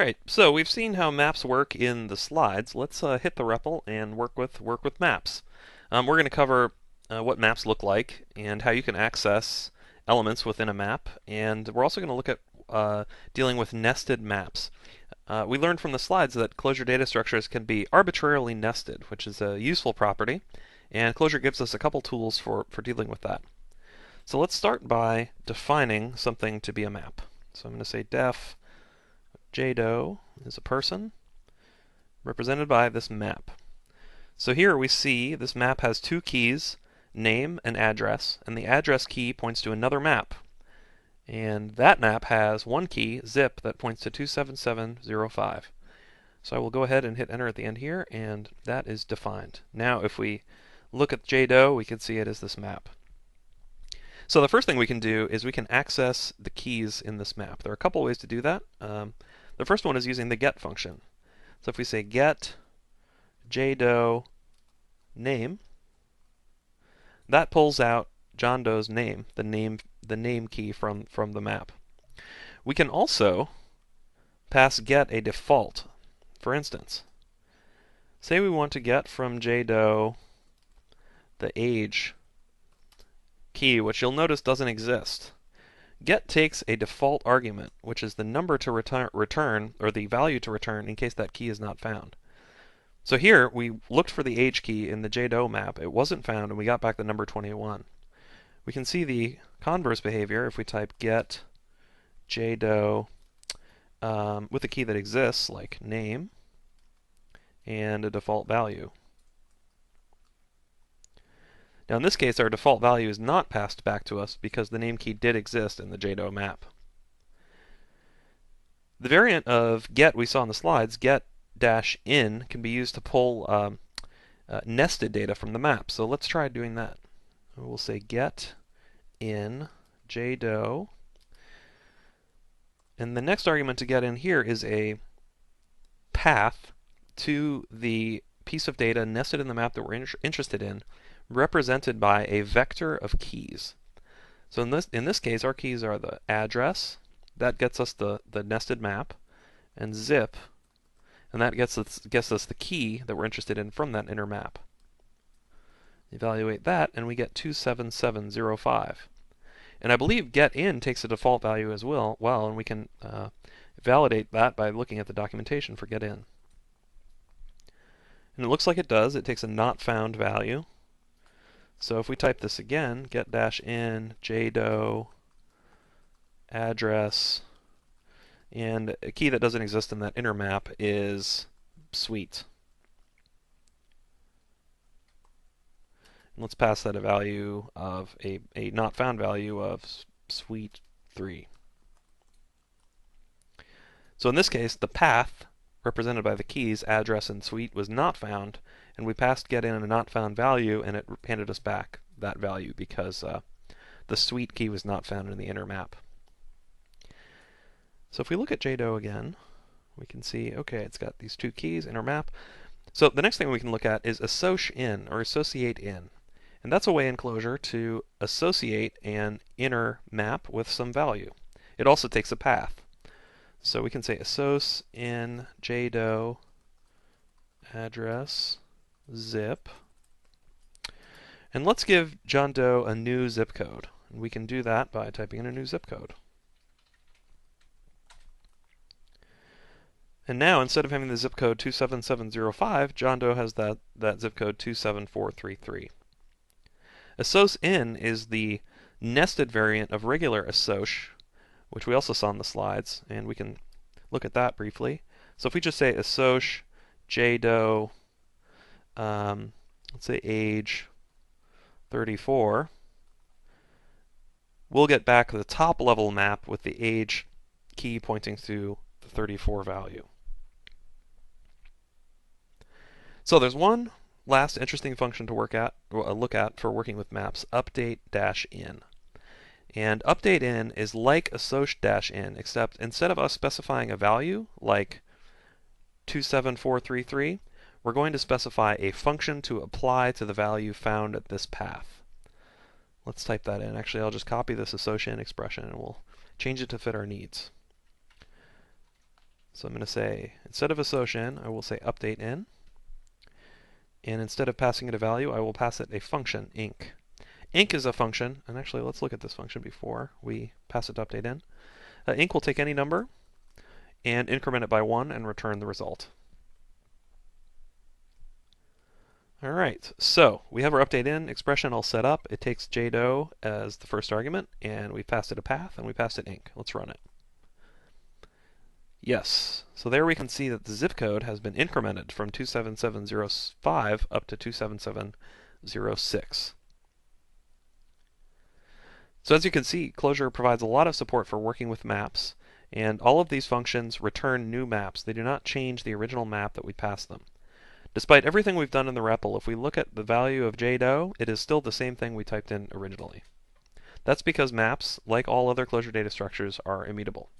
Alright, so we've seen how maps work in the slides. Let's hit the REPL and work with maps. We're going to cover what maps look like and how you can access elements within a map, and we're also going to look at dealing with nested maps. We learned from the slides that Clojure data structures can be arbitrarily nested, which is a useful property, and Clojure gives us a couple tools for dealing with that. So let's start by defining something to be a map. So I'm going to say def JDO is a person represented by this map. So here we see this map has two keys, name and address, and the address key points to another map. And that map has one key, zip, that points to 27705. So I will go ahead and hit enter at the end here, and that is defined. Now if we look at JDO, we can see it as this map. So the first thing we can do is we can access the keys in this map. There are a couple ways to do that. The first one is using the get function. So if we say get JDO name, that pulls out John Doe's name, the name key from the map. We can also pass get a default. For instance, say we want to get from JDO the age key, which you'll notice doesn't exist. Get takes a default argument, which is the number to return, or the value to return in case that key is not found. So here, we looked for the age key in the JDO map. It wasn't found, and we got back the number 21. We can see the converse behavior if we type get JDO with a key that exists, like name, and a default value. Now in this case, our default value is not passed back to us because the name key did exist in the JDO map. The variant of get we saw in the slides, get-in, can be used to pull nested data from the map. So let's try doing that. We'll say get in JDO, and the next argument to get in here is a path to the piece of data nested in the map that we're interested in, represented by a vector of keys. So in this case, our keys are the address, that gets us the nested map, and zip, and that gets us the key that we're interested in from that inner map. Evaluate that, and we get 27705. And I believe get-in takes a default value as well, and we can validate that by looking at the documentation for get-in. And it looks like it does. It takes a not found value. So if we type this again, get-in JDO address, and a key that doesn't exist in that inner map is suite. And let's pass that a value of a not found value of suite 3. So in this case, the path represented by the keys address and suite was not found, and we passed get in a not found value, and it handed us back that value because the suite key was not found in the inner map. So if we look at JDO again, we can see, okay, it's got these two keys, inner map. So the next thing we can look at is assoc-in, or associate in. And that's a way in Clojure to associate an inner map with some value. It also takes a path. So we can say assoc in JDO address zip. And let's give John Doe a new zip code. And we can do that by typing in a new zip code. And now, instead of having the zip code 27705, John Doe has that zip code 27433. Assoc-in is the nested variant of regular assoc, which we also saw in the slides, and we can look at that briefly. So if we just say assoc JDO, let's say age 34, we'll get back the top level map with the age key pointing to the 34 value. So there's one last interesting function to look at for working with maps, update-in. And update-in is like assoc-in, except instead of us specifying a value like 27433, we're going to specify a function to apply to the value found at this path. Let's type that in. Actually, I'll just copy this assoc-in expression and we'll change it to fit our needs. So I'm going to say, instead of association, I will say update in. And instead of passing it a value, I will pass it a function, inc. Inc is a function, and actually let's look at this function before we pass it to update in. Inc will take any number and increment it by 1 and return the result. All right, so we have our update in expression all set up. It takes jdo as the first argument, and we passed it a path, and we passed it inc. Let's run it. Yes, so there we can see that the zip code has been incremented from 27705 up to 27706. So as you can see, Clojure provides a lot of support for working with maps, and all of these functions return new maps. They do not change the original map that we passed them. Despite everything we've done in the REPL, if we look at the value of jdo, it is still the same thing we typed in originally. That's because maps, like all other Clojure data structures, are immutable.